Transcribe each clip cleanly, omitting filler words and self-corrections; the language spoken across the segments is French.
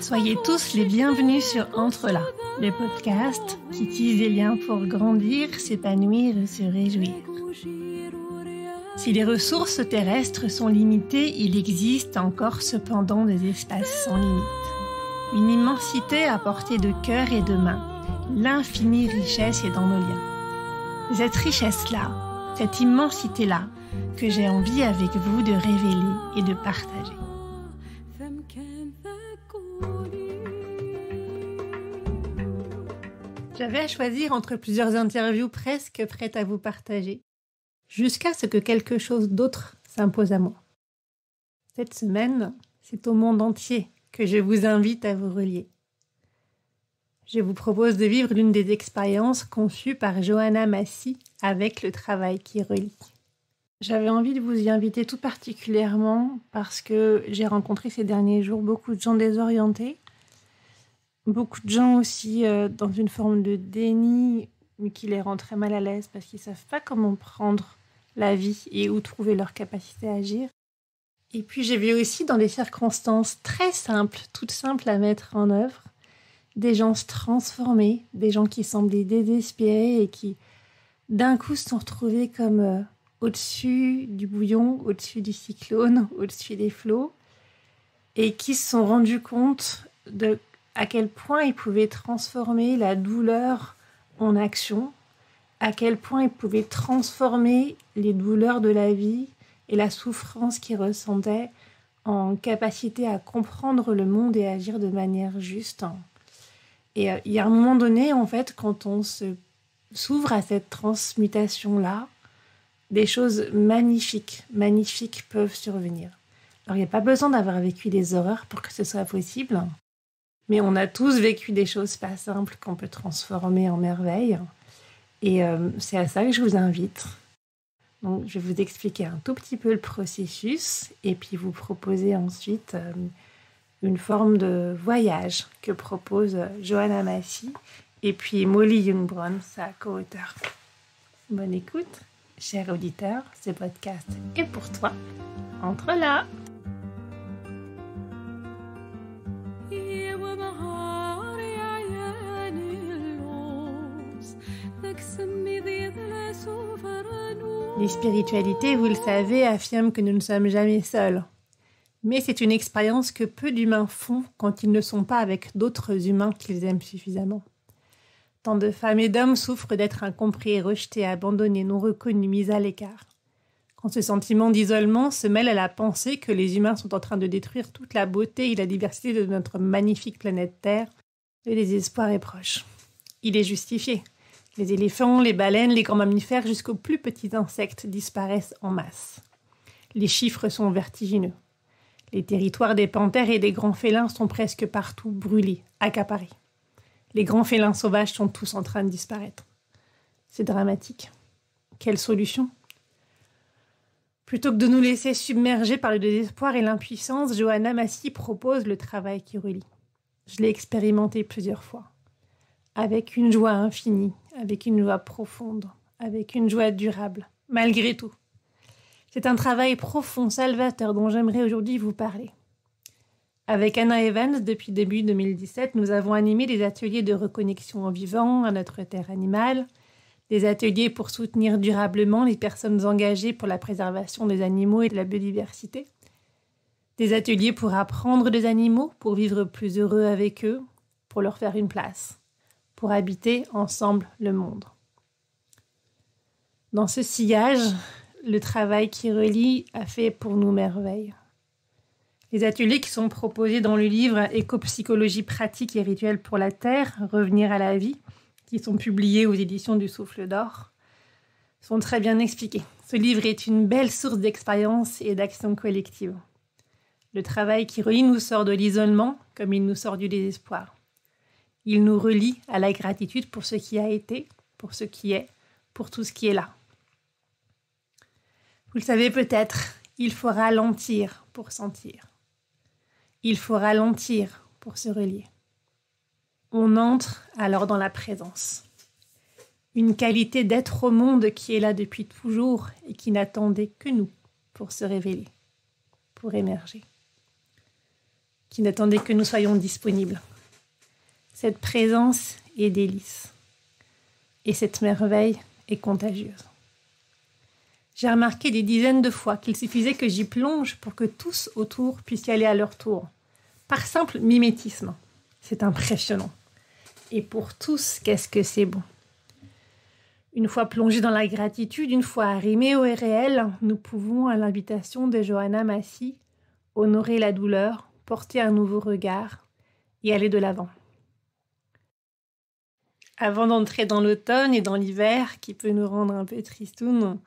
Soyez tous les bienvenus sur Entre là, le podcast qui tisse des liens pour grandir, s'épanouir et se réjouir. Si les ressources terrestres sont limitées, il existe encore cependant des espaces sans limite. Une immensité à portée de cœur et de main. L'infinie richesse est dans nos liens. Cette richesse-là, cette immensité-là, que j'ai envie avec vous de révéler et de partager. J'avais à choisir entre plusieurs interviews presque prêtes à vous partager, jusqu'à ce que quelque chose d'autre s'impose à moi. Cette semaine, c'est au monde entier que je vous invite à vous relier. Je vous propose de vivre l'une des expériences conçues par Johanna Massy avec le travail qui relie. J'avais envie de vous y inviter tout particulièrement parce que j'ai rencontré ces derniers jours beaucoup de gens désorientés, beaucoup de gens aussi dans une forme de déni, mais qui les rend très mal à l'aise parce qu'ils ne savent pas comment prendre la vie et où trouver leur capacité à agir. Et puis j'ai vu aussi dans des circonstances très simples, toutes simples à mettre en œuvre, des gens se transformer, des gens qui semblaient désespérés et qui d'un coup se sont retrouvés comme au-dessus du bouillon, au-dessus du cyclone, au-dessus des flots, et qui se sont rendus compte de à quel point ils pouvaient transformer la douleur en action, à quel point ils pouvaient transformer les douleurs de la vie et la souffrance qu'ils ressentaient en capacité à comprendre le monde et agir de manière juste. Et il y a un moment donné, en fait, quand on s'ouvre à cette transmutation-là, des choses magnifiques peuvent survenir. Alors, il n'y a pas besoin d'avoir vécu des horreurs pour que ce soit possible. Mais on a tous vécu des choses pas simples qu'on peut transformer en merveille. Et c'est à ça que je vous invite. Donc, je vais vous expliquer un tout petit peu le processus et puis vous proposer ensuite une forme de voyage que propose Johanna Massy et puis Molly Youngbrun, sa co-auteure. Bonne écoute, cher auditeur, ce podcast est pour toi. Entre là! Les spiritualités, vous le savez, affirment que nous ne sommes jamais seuls. Mais c'est une expérience que peu d'humains font quand ils ne sont pas avec d'autres humains qu'ils aiment suffisamment. Tant de femmes et d'hommes souffrent d'être incompris, rejetés, abandonnés, non reconnus, mis à l'écart. Quand ce sentiment d'isolement se mêle à la pensée que les humains sont en train de détruire toute la beauté et la diversité de notre magnifique planète Terre, le désespoir est proche. Il est justifié. Les éléphants, les baleines, les grands mammifères jusqu'aux plus petits insectes disparaissent en masse. Les chiffres sont vertigineux. Les territoires des panthères et des grands félins sont presque partout brûlés, accaparés. Les grands félins sauvages sont tous en train de disparaître. C'est dramatique. Quelle solution ? Plutôt que de nous laisser submerger par le désespoir et l'impuissance, Johanna Massy propose le travail qui relie. Je l'ai expérimenté plusieurs fois. Avec une joie infinie, avec une joie profonde, avec une joie durable, malgré tout. C'est un travail profond, salvateur, dont j'aimerais aujourd'hui vous parler. Avec Anna Evans, depuis début 2017, nous avons animé des ateliers de reconnexion au vivant, à notre terre animale, des ateliers pour soutenir durablement les personnes engagées pour la préservation des animaux et de la biodiversité, des ateliers pour apprendre des animaux, pour vivre plus heureux avec eux, pour leur faire une place, pour habiter ensemble le monde. Dans ce sillage, le travail qui relie a fait pour nous merveille. Les ateliers qui sont proposés dans le livre « Éco-psychologie pratique et rituelle pour la Terre, revenir à la vie », qui sont publiés aux éditions du Souffle d'Or, sont très bien expliqués. Ce livre est une belle source d'expérience et d'action collective. Le travail qui relie nous sort de l'isolement comme il nous sort du désespoir. Il nous relie à la gratitude pour ce qui a été, pour ce qui est, pour tout ce qui est là. Vous le savez peut-être, il faut ralentir pour sentir. Il faut ralentir pour se relier. On entre alors dans la présence. Une qualité d'être au monde qui est là depuis toujours et qui n'attendait que nous pour se révéler, pour émerger. qui n'attendait que nous soyons disponibles. Cette présence est délice. Et cette merveille est contagieuse. J'ai remarqué des dizaines de fois qu'il suffisait que j'y plonge pour que tous autour puissent y aller à leur tour. Par simple mimétisme. C'est impressionnant. Et pour tous, qu'est-ce que c'est bon. Une fois plongés dans la gratitude, une fois arrimés au réel, nous pouvons, à l'invitation de Johanna Macy, honorer la douleur, porter un nouveau regard et aller de l'avant. Avant d'entrer dans l'automne et dans l'hiver, qui peut nous rendre un peu tristounes,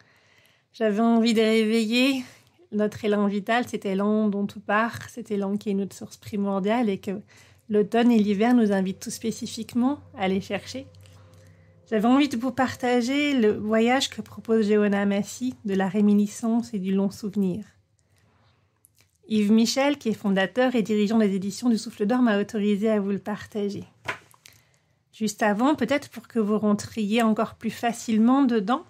j'avais envie de réveiller notre élan vital, cet élan dont tout part, cet élan qui est notre source primordiale et que l'automne et l'hiver nous invitent tout spécifiquement à aller chercher. J'avais envie de vous partager le voyage que propose Johanna Macy de la réminiscence et du long souvenir. Yves Michel, qui est fondateur et dirigeant des éditions du Souffle d'Or, m'a autorisé à vous le partager. Juste avant, peut-être pour que vous rentriez encore plus facilement dedans,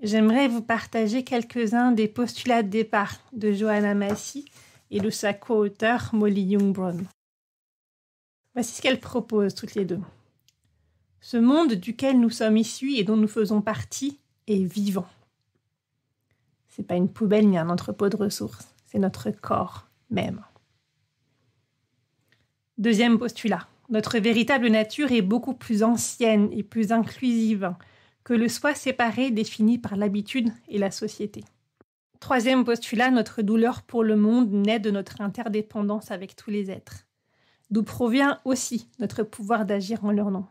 j'aimerais vous partager quelques-uns des postulats de départ de Johanna Macy et de sa co-auteure Molly Young-Brown. Voici ce qu'elles proposent toutes les deux. Ce monde duquel nous sommes issus et dont nous faisons partie est vivant. C'est pas une poubelle ni un entrepôt de ressources, c'est notre corps même. Deuxième postulat. Notre véritable nature est beaucoup plus ancienne et plus inclusive que le soi séparé défini par l'habitude et la société. Troisième postulat, notre douleur pour le monde naît de notre interdépendance avec tous les êtres, d'où provient aussi notre pouvoir d'agir en leur nom.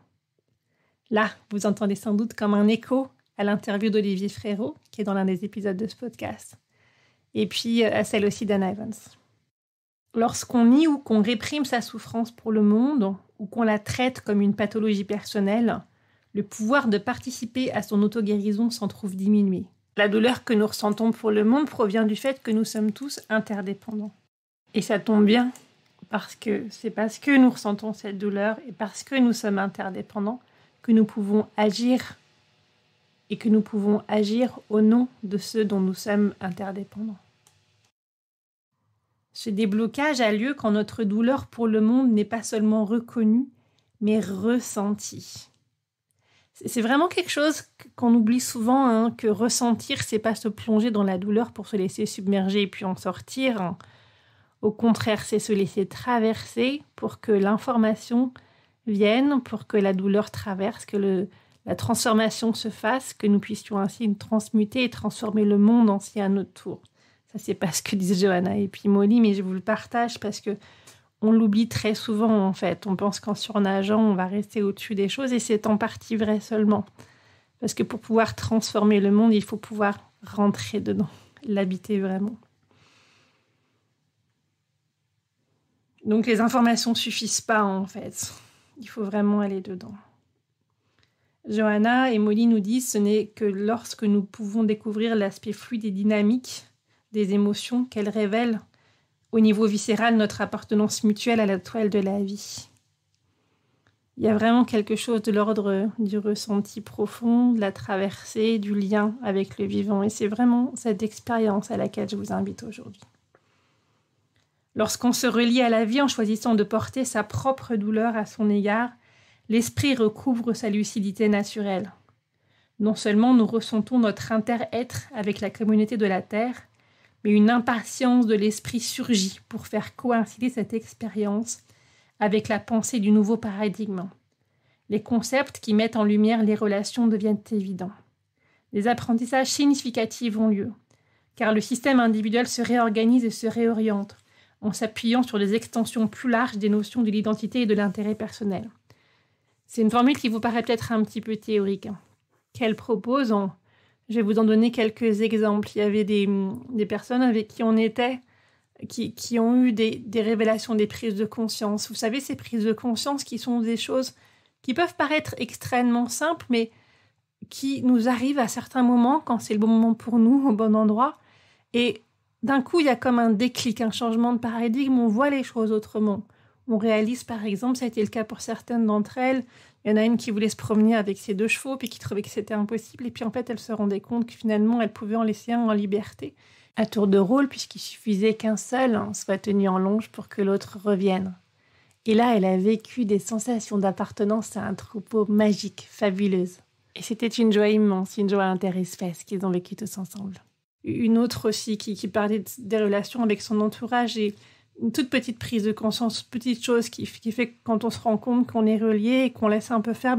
Là, vous entendez sans doute comme un écho à l'interview d'Olivier Frérot, qui est dans l'un des épisodes de ce podcast, et puis à celle aussi d'Anne Evans. Lorsqu'on nie ou qu'on réprime sa souffrance pour le monde, ou qu'on la traite comme une pathologie personnelle, le pouvoir de participer à son auto-guérison s'en trouve diminué. La douleur que nous ressentons pour le monde provient du fait que nous sommes tous interdépendants. Et ça tombe bien, parce que c'est parce que nous ressentons cette douleur et parce que nous sommes interdépendants que nous pouvons agir et que nous pouvons agir au nom de ceux dont nous sommes interdépendants. Ce déblocage a lieu quand notre douleur pour le monde n'est pas seulement reconnue, mais ressentie. C'est vraiment quelque chose qu'on oublie souvent, que ressentir, c'est pas se plonger dans la douleur pour se laisser submerger et puis en sortir. Au contraire, c'est se laisser traverser pour que l'information vienne, pour que la douleur traverse, que la transformation se fasse, que nous puissions ainsi transmuter et transformer le monde entier à notre tour. Ça, c'est pas ce que disent Johanna et puis Molly, mais je vous le partage parce que on l'oublie très souvent, en fait. On pense qu'en surnageant, on va rester au-dessus des choses et c'est en partie vrai seulement. Parce que pour pouvoir transformer le monde, il faut pouvoir rentrer dedans, l'habiter vraiment. Donc les informations suffisent pas, en fait. Il faut vraiment aller dedans. Johanna et Molly nous disent ce n'est que lorsque nous pouvons découvrir l'aspect fluide et dynamique des émotions qu'elles révèlent au niveau viscéral notre appartenance mutuelle à la toile de la vie. Il y a vraiment quelque chose de l'ordre du ressenti profond, de la traversée, du lien avec le vivant. Et c'est vraiment cette expérience à laquelle je vous invite aujourd'hui. Lorsqu'on se relie à la vie en choisissant de porter sa propre douleur à son égard, l'esprit recouvre sa lucidité naturelle. Non seulement nous ressentons notre inter-être avec la communauté de la Terre, mais une impatience de l'esprit surgit pour faire coïncider cette expérience avec la pensée du nouveau paradigme. Les concepts qui mettent en lumière les relations deviennent évidents. Des apprentissages significatifs ont lieu, car le système individuel se réorganise et se réoriente, en s'appuyant sur des extensions plus larges des notions de l'identité et de l'intérêt personnel. C'est une formule qui vous paraît peut-être un petit peu théorique, qu'elle propose Je vais vous en donner quelques exemples. Il y avait des personnes avec qui on était, qui ont eu des révélations, des prises de conscience. Vous savez, ces prises de conscience qui sont des choses qui peuvent paraître extrêmement simples, mais qui nous arrivent à certains moments, quand c'est le bon moment pour nous, au bon endroit. Et d'un coup, il y a comme un déclic, un changement de paradigme. On voit les choses autrement. On réalise, par exemple, ça a été le cas pour certaines d'entre elles, il y en a une qui voulait se promener avec ses 2 chevaux, puis qui trouvait que c'était impossible. Et puis en fait, elle se rendait compte que finalement, elle pouvait en laisser un en liberté. à tour de rôle, puisqu'il suffisait qu'un seul soit tenu en longe pour que l'autre revienne. Et là, elle a vécu des sensations d'appartenance à un troupeau magique, fabuleuse. Et c'était une joie immense, une joie interespèce qu'ils ont vécu tous ensemble. Une autre aussi qui parlait des relations avec son entourage et une toute petite prise de conscience, petite chose qui fait que quand on se rend compte qu'on est relié et qu'on laisse un peu faire,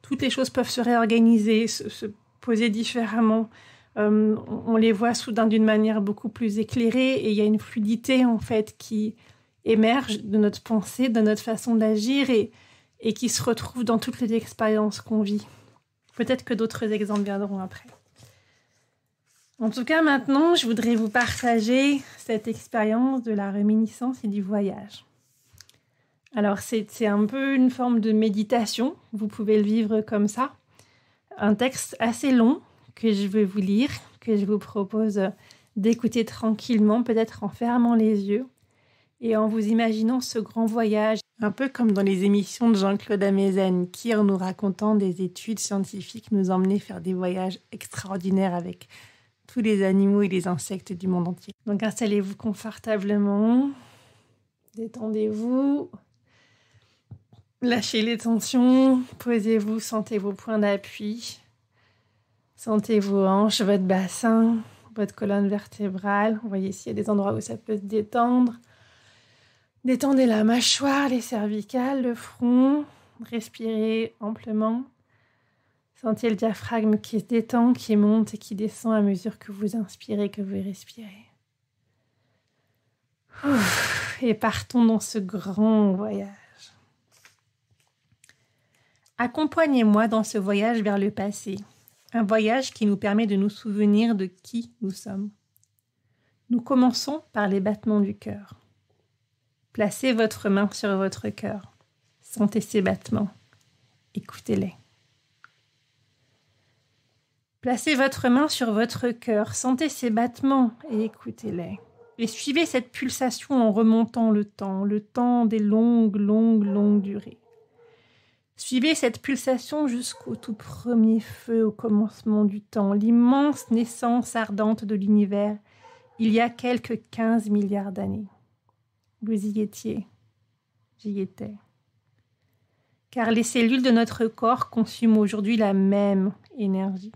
toutes les choses peuvent se réorganiser, se poser différemment. On les voit soudain d'une manière beaucoup plus éclairée et il y a une fluidité en fait qui émerge de notre pensée, de notre façon d'agir et qui se retrouve dans toutes les expériences qu'on vit. Peut-être que d'autres exemples viendront après. En tout cas, maintenant, je voudrais vous partager cette expérience de la réminiscence et du voyage. Alors, c'est un peu une forme de méditation. Vous pouvez le vivre comme ça. Un texte assez long que je vais vous lire, que je vous propose d'écouter tranquillement, peut-être en fermant les yeux et en vous imaginant ce grand voyage, un peu comme dans les émissions de Jean-Claude Amezen, qui, en nous racontant des études scientifiques, nous emmenait faire des voyages extraordinaires avec tous les animaux et les insectes du monde entier. Donc installez-vous confortablement, détendez-vous, lâchez les tensions, posez-vous, sentez vos points d'appui, sentez vos hanches, votre bassin, votre colonne vertébrale. Vous voyez s'il y a des endroits où ça peut se détendre. Détendez la mâchoire, les cervicales, le front, respirez amplement. Sentez le diaphragme qui se détend, qui monte et qui descend à mesure que vous inspirez, que vous respirez. Et partons dans ce grand voyage. Accompagnez-moi dans ce voyage vers le passé. Un voyage qui nous permet de nous souvenir de qui nous sommes. Nous commençons par les battements du cœur. Placez votre main sur votre cœur. Sentez ces battements. Écoutez-les. Placez votre main sur votre cœur. Sentez ces battements et écoutez-les. Et suivez cette pulsation en remontant le temps des longues durées. Suivez cette pulsation jusqu'au tout premier feu au commencement du temps, l'immense naissance ardente de l'univers, il y a quelques 15 milliards d'années. Vous y étiez, j'y étais. Car les cellules de notre corps consument aujourd'hui la même énergie.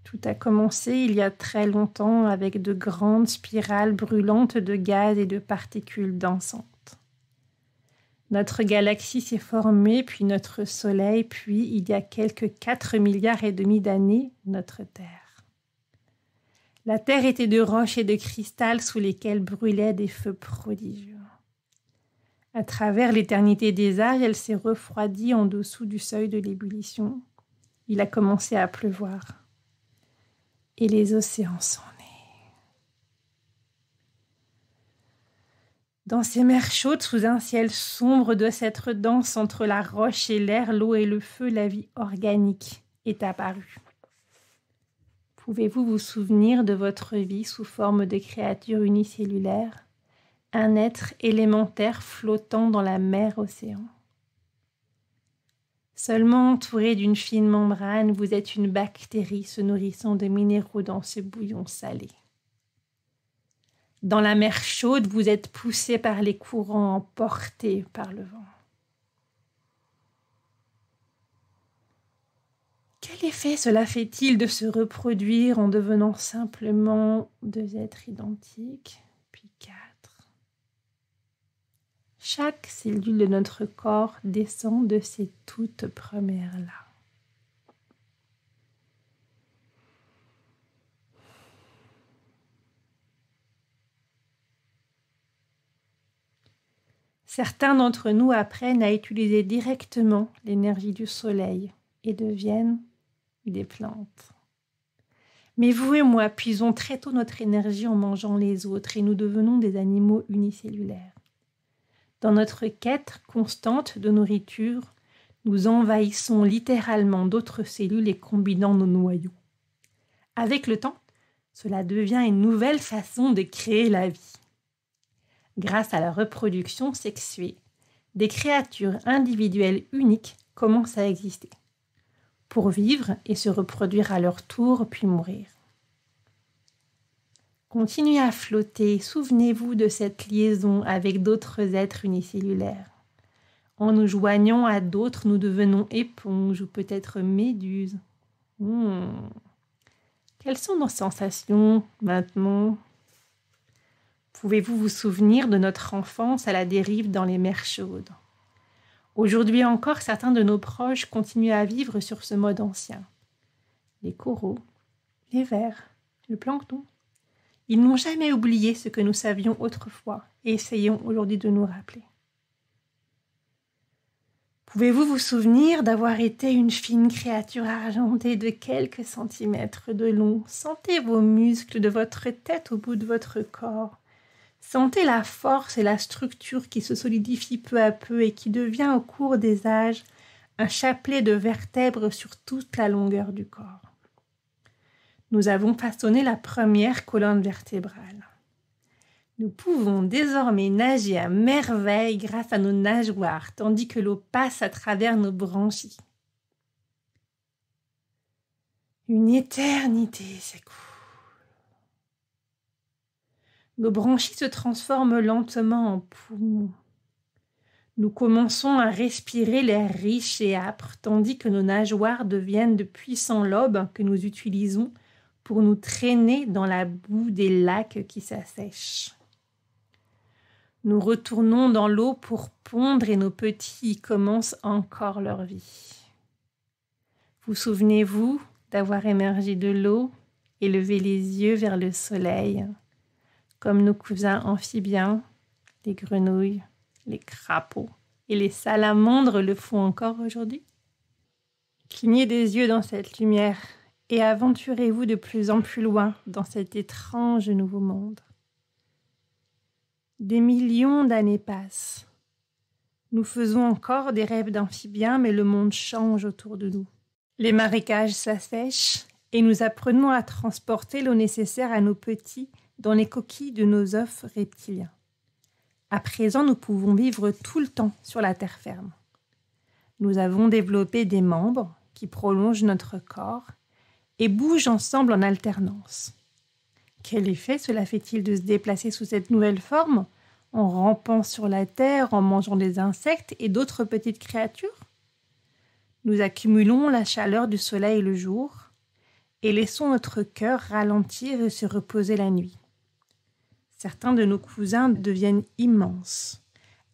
Tout a commencé il y a très longtemps avec de grandes spirales brûlantes de gaz et de particules dansantes. Notre galaxie s'est formée, puis notre Soleil, puis il y a quelques 4 milliards et demi d'années, notre Terre. La Terre était de roches et de cristal sous lesquels brûlaient des feux prodigieux. À travers l'éternité des âges, elle s'est refroidie en dessous du seuil de l'ébullition. Il a commencé à pleuvoir. Et les océans sont nés. Dans ces mers chaudes, sous un ciel sombre de cette danse entre la roche et l'air, l'eau et le feu, la vie organique est apparue. Pouvez-vous vous souvenir de votre vie sous forme de créature unicellulaire, un être élémentaire flottant dans la mer océan? Seulement entouré d'une fine membrane, vous êtes une bactérie se nourrissant de minéraux dans ce bouillon salé. Dans la mer chaude, vous êtes poussé par les courants, emporté par le vent. Quel effet cela fait-il de se reproduire en devenant simplement 2 êtres identiques, puis 4? Chaque cellule de notre corps descend de ces toutes premières-là. Certains d'entre nous apprennent à utiliser directement l'énergie du soleil et deviennent des plantes. Mais vous et moi puisons très tôt notre énergie en mangeant les autres et nous devenons des animaux unicellulaires. Dans notre quête constante de nourriture, nous envahissons littéralement d'autres cellules et combinant nos noyaux. Avec le temps, cela devient une nouvelle façon de créer la vie. Grâce à la reproduction sexuée, des créatures individuelles uniques commencent à exister. pour vivre et se reproduire à leur tour, puis mourir. Continuez à flotter, souvenez-vous de cette liaison avec d'autres êtres unicellulaires. En nous joignant à d'autres, nous devenons éponges ou peut-être méduses. Quelles sont nos sensations maintenant ? Pouvez-vous vous souvenir de notre enfance à la dérive dans les mers chaudes ? Aujourd'hui encore, certains de nos proches continuent à vivre sur ce mode ancien. Les coraux, les vers, le plancton. Ils n'ont jamais oublié ce que nous savions autrefois et essayons aujourd'hui de nous rappeler. Pouvez-vous vous souvenir d'avoir été une fine créature argentée de quelques centimètres de long ? Sentez vos muscles de votre tête au bout de votre corps. Sentez la force et la structure qui se solidifient peu à peu et qui devient au cours des âges un chapelet de vertèbres sur toute la longueur du corps. Nous avons façonné la première colonne vertébrale. Nous pouvons désormais nager à merveille grâce à nos nageoires, tandis que l'eau passe à travers nos branchies. Une éternité s'écoule. Nos branchies se transforment lentement en poumons. Nous commençons à respirer l'air riche et âpre, tandis que nos nageoires deviennent de puissants lobes que nous utilisons pour nous traîner dans la boue des lacs qui s'assèchent. Nous retournons dans l'eau pour pondre et nos petits y commencent encore leur vie. Vous souvenez-vous d'avoir émergé de l'eau et levé les yeux vers le soleil, comme nos cousins amphibiens, les grenouilles, les crapauds et les salamandres le font encore aujourd'hui? Clignez des yeux dans cette lumière et aventurez-vous de plus en plus loin dans cet étrange nouveau monde. Des millions d'années passent. Nous faisons encore des rêves d'amphibiens, mais le monde change autour de nous. Les marécages s'assèchent et nous apprenons à transporter l'eau nécessaire à nos petits dans les coquilles de nos œufs reptiliens. À présent, nous pouvons vivre tout le temps sur la terre ferme. Nous avons développé des membres qui prolongent notre corps et bougent ensemble en alternance. Quel effet cela fait-il de se déplacer sous cette nouvelle forme, en rampant sur la terre, en mangeant des insectes et d'autres petites créatures? Nous accumulons la chaleur du soleil le jour et laissons notre cœur ralentir et se reposer la nuit. Certains de nos cousins deviennent immenses,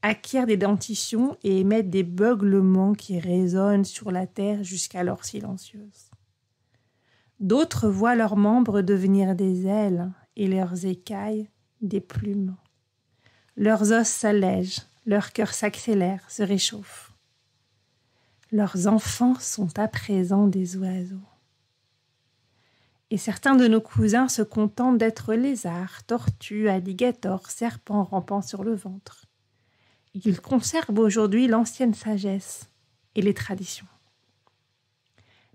acquièrent des dentitions et émettent des beuglements qui résonnent sur la terre jusqu'alors silencieuses. D'autres voient leurs membres devenir des ailes et leurs écailles des plumes. Leurs os s'allègent, leur cœur s'accélère, se réchauffe. Leurs enfants sont à présent des oiseaux. Et certains de nos cousins se contentent d'être lézards, tortues, alligators, serpents rampant sur le ventre. Ils conservent aujourd'hui l'ancienne sagesse et les traditions.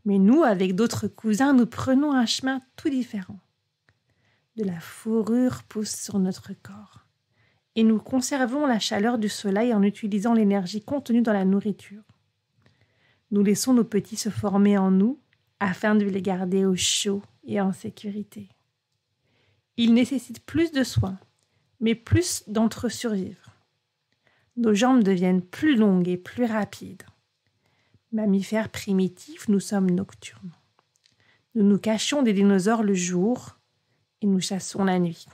Mais nous, avec d'autres cousins, nous prenons un chemin tout différent. De la fourrure pousse sur notre corps. Et nous conservons la chaleur du soleil en utilisant l'énergie contenue dans la nourriture. Nous laissons nos petits se former en nous afin de les garder au chaud et en sécurité. Ils nécessitent plus de soins, mais plus d'entre eux survivre. Nos jambes deviennent plus longues et plus rapides. Mammifères primitifs, nous sommes nocturnes. Nous nous cachons des dinosaures le jour et nous chassons la nuit.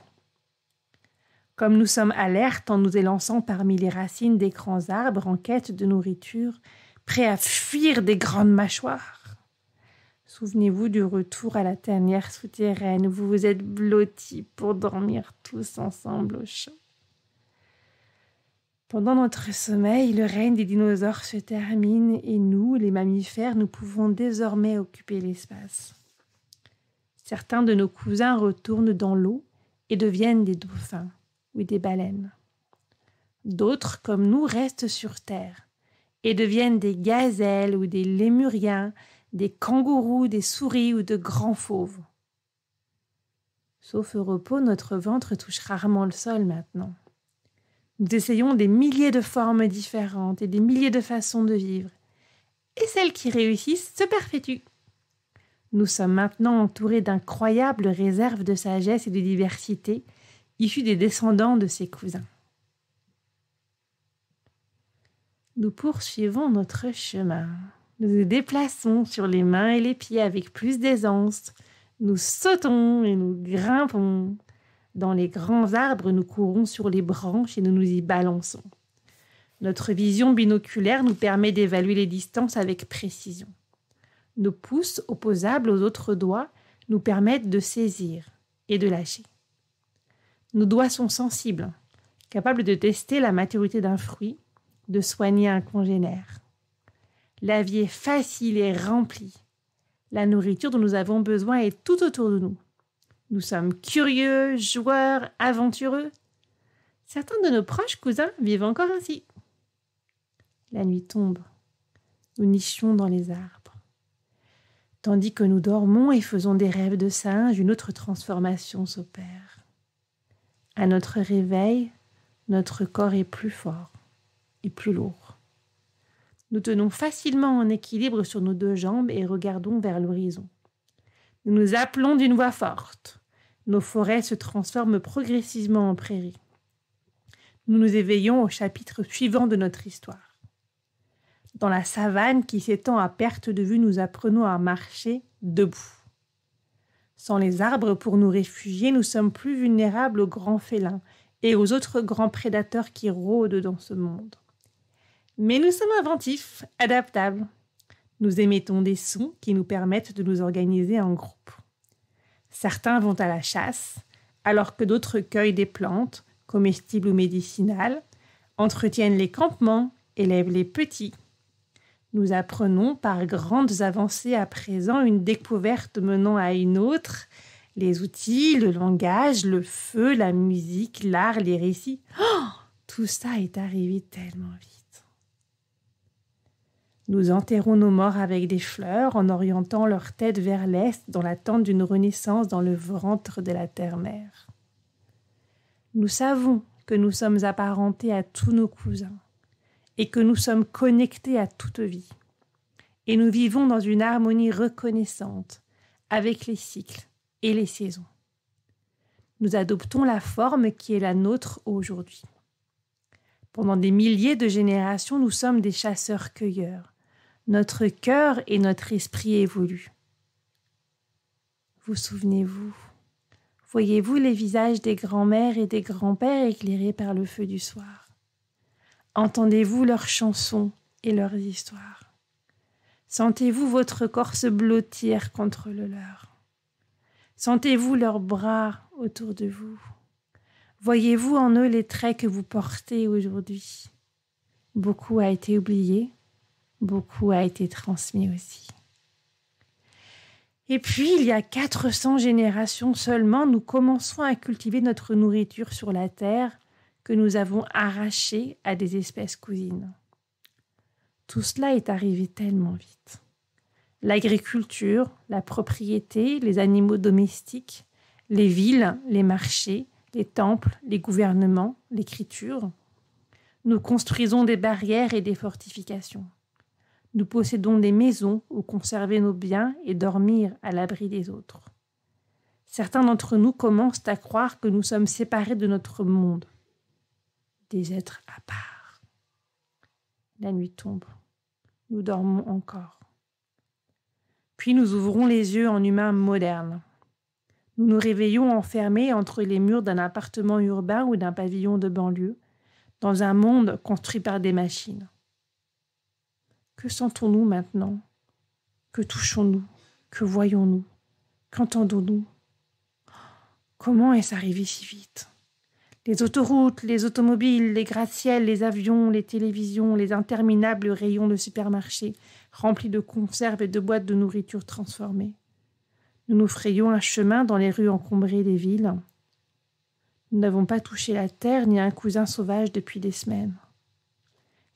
Comme nous sommes alertes en nous élançant parmi les racines des grands arbres en quête de nourriture, prêts à fuir des grandes mâchoires. Souvenez-vous du retour à la tanière souterraine où vous vous êtes blottis pour dormir tous ensemble au chaud. Pendant notre sommeil, le règne des dinosaures se termine et nous, les mammifères, nous pouvons désormais occuper l'espace. Certains de nos cousins retournent dans l'eau et deviennent des dauphins ou des baleines. D'autres, comme nous, restent sur terre et deviennent des gazelles ou des lémuriens, des kangourous, des souris ou de grands fauves. Sauf au repos, notre ventre touche rarement le sol maintenant. Nous essayons des milliers de formes différentes et des milliers de façons de vivre. Et celles qui réussissent se perpétuent. Nous sommes maintenant entourés d'incroyables réserves de sagesse et de diversité issues des descendants de ses cousins. Nous poursuivons notre chemin. Nous nous déplaçons sur les mains et les pieds avec plus d'aisance. Nous sautons et nous grimpons. Dans les grands arbres, nous courons sur les branches et nous nous y balançons. Notre vision binoculaire nous permet d'évaluer les distances avec précision. Nos pouces, opposables aux autres doigts, nous permettent de saisir et de lâcher. Nos doigts sont sensibles, capables de tester la maturité d'un fruit, de soigner un congénère. La vie est facile et remplie. La nourriture dont nous avons besoin est tout autour de nous. Nous sommes curieux, joueurs, aventureux. Certains de nos proches cousins vivent encore ainsi. La nuit tombe. Nous nichons dans les arbres. Tandis que nous dormons et faisons des rêves de singes, une autre transformation s'opère. À notre réveil, notre corps est plus fort et plus lourd. Nous tenons facilement en équilibre sur nos deux jambes et regardons vers l'horizon. Nous nous appelons d'une voix forte. Nos forêts se transforment progressivement en prairies. Nous nous éveillons au chapitre suivant de notre histoire. Dans la savane qui s'étend à perte de vue, nous apprenons à marcher debout. Sans les arbres pour nous réfugier, nous sommes plus vulnérables aux grands félins et aux autres grands prédateurs qui rôdent dans ce monde. Mais nous sommes inventifs, adaptables. Nous émettons des sons qui nous permettent de nous organiser en groupe. Certains vont à la chasse, alors que d'autres cueillent des plantes, comestibles ou médicinales, entretiennent les campements, élèvent les petits. Nous apprenons par grandes avancées à présent une découverte menant à une autre, les outils, le langage, le feu, la musique, l'art, les récits. Oh, tout ça est arrivé tellement vite. Nous enterrons nos morts avec des fleurs en orientant leur tête vers l'est dans l'attente d'une renaissance dans le ventre de la terre-mère. Nous savons que nous sommes apparentés à tous nos cousins et que nous sommes connectés à toute vie. Et nous vivons dans une harmonie reconnaissante avec les cycles et les saisons. Nous adoptons la forme qui est la nôtre aujourd'hui. Pendant des milliers de générations, nous sommes des chasseurs-cueilleurs. Notre cœur et notre esprit évoluent. Vous souvenez-vous, voyez-vous les visages des grands-mères et des grands-pères éclairés par le feu du soir? Entendez-vous leurs chansons et leurs histoires? Sentez-vous votre corps se blottir contre le leur? Sentez-vous leurs bras autour de vous? Voyez-vous en eux les traits que vous portez aujourd'hui? Beaucoup a été oublié, beaucoup a été transmis aussi. Et puis, il y a 400 générations seulement, nous commençons à cultiver notre nourriture sur la terre que nous avons arrachée à des espèces cousines. Tout cela est arrivé tellement vite. L'agriculture, la propriété, les animaux domestiques, les villes, les marchés, les temples, les gouvernements, l'écriture. Nous construisons des barrières et des fortifications. Nous possédons des maisons où conserver nos biens et dormir à l'abri des autres. Certains d'entre nous commencent à croire que nous sommes séparés de notre monde, des êtres à part. La nuit tombe. Nous dormons encore. Puis nous ouvrons les yeux en humains modernes. Nous nous réveillons enfermés entre les murs d'un appartement urbain ou d'un pavillon de banlieue, dans un monde construit par des machines. Que sentons-nous maintenant? Que touchons-nous? Que voyons-nous? Qu'entendons-nous? Comment est-ce arrivé si vite? Les autoroutes, les automobiles, les gratte-ciels, les avions, les télévisions, les interminables rayons de supermarchés remplis de conserves et de boîtes de nourriture transformées. Nous nous frayons un chemin dans les rues encombrées des villes. Nous n'avons pas touché la terre ni un cousin sauvage depuis des semaines.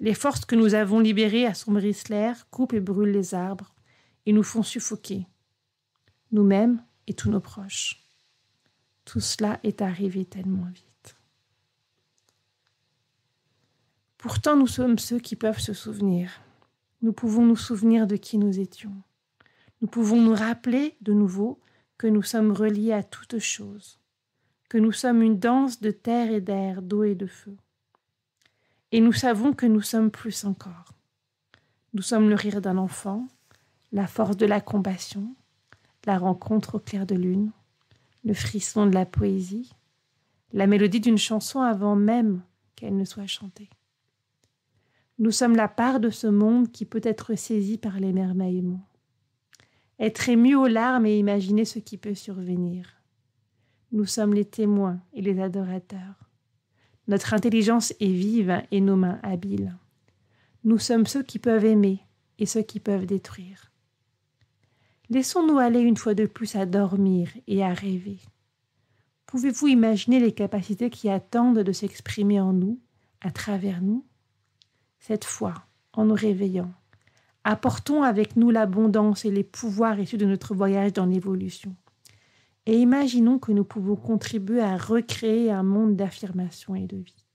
Les forces que nous avons libérées assombrissent l'air, coupent et brûlent les arbres et nous font suffoquer, nous-mêmes et tous nos proches. Tout cela est arrivé tellement vite. Pourtant, nous sommes ceux qui peuvent se souvenir. Nous pouvons nous souvenir de qui nous étions. nous pouvons nous rappeler de nouveau que nous sommes reliés à toutes choses, que nous sommes une danse de terre et d'air, d'eau et de feu. Et nous savons que nous sommes plus encore. Nous sommes le rire d'un enfant, la force de la compassion, la rencontre au clair de lune, le frisson de la poésie, la mélodie d'une chanson avant même qu'elle ne soit chantée. Nous sommes la part de ce monde qui peut être saisie par l'émerveillement. Être ému aux larmes et imaginer ce qui peut survenir. Nous sommes les témoins et les adorateurs. Notre intelligence est vive et nos mains habiles. Nous sommes ceux qui peuvent aimer et ceux qui peuvent détruire. Laissons-nous aller une fois de plus à dormir et à rêver. Pouvez-vous imaginer les capacités qui attendent de s'exprimer en nous, à travers nous? Cette fois, en nous réveillant, apportons avec nous l'abondance et les pouvoirs issus de notre voyage dans l'évolution. Et imaginons que nous pouvons contribuer à recréer un monde d'affirmation et de vie.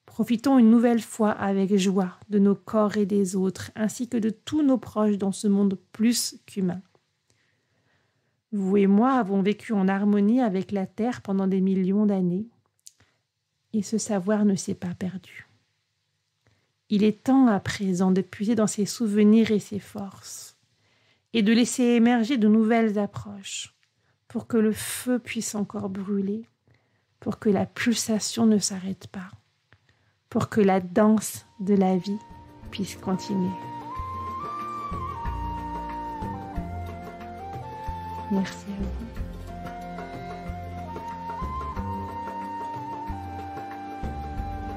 Profitons une nouvelle fois avec joie de nos corps et des autres, ainsi que de tous nos proches dans ce monde plus qu'humain. Vous et moi avons vécu en harmonie avec la Terre pendant des millions d'années, et ce savoir ne s'est pas perdu. Il est temps à présent de puiser dans ses souvenirs et ses forces, et de laisser émerger de nouvelles approches, pour que le feu puisse encore brûler, pour que la pulsation ne s'arrête pas, pour que la danse de la vie puisse continuer. Merci à vous.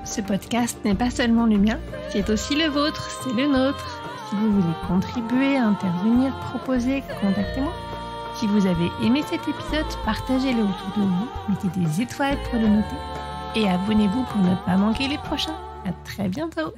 Ce podcast n'est pas seulement le mien, c'est aussi le vôtre, c'est le nôtre. Si vous voulez contribuer, intervenir, proposer, contactez-moi. Si vous avez aimé cet épisode, partagez-le autour de vous, mettez des étoiles pour le noter et abonnez-vous pour ne pas manquer les prochains. À très bientôt.